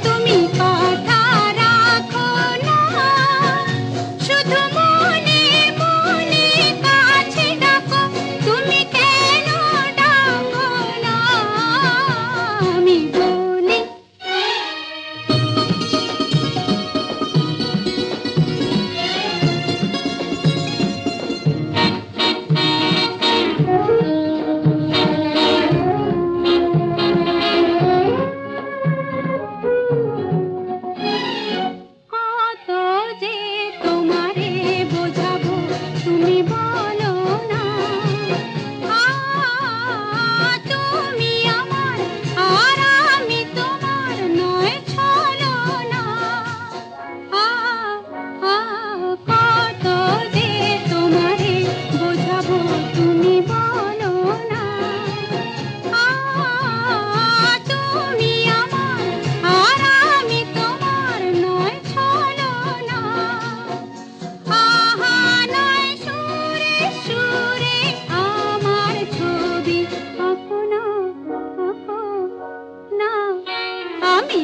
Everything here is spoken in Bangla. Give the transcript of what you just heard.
তুমি কথা রাখো না, শুধু মনে মনে কাছে ডাকো, তুমি কেন ডাকো না? আমি বলি কত যে তোমারে বোঝাবো, তুমি বলো না। তুমি আমার আর আমি তোমার নয় ছলনা। কত যে তোমারে বোঝাবো, তুমি বলো না। তুমি আমার আর আমি তোমার নয় ছলনা। নয় সুরে সুরে আমার ছবি আঁকো না, আঁকো না। আমি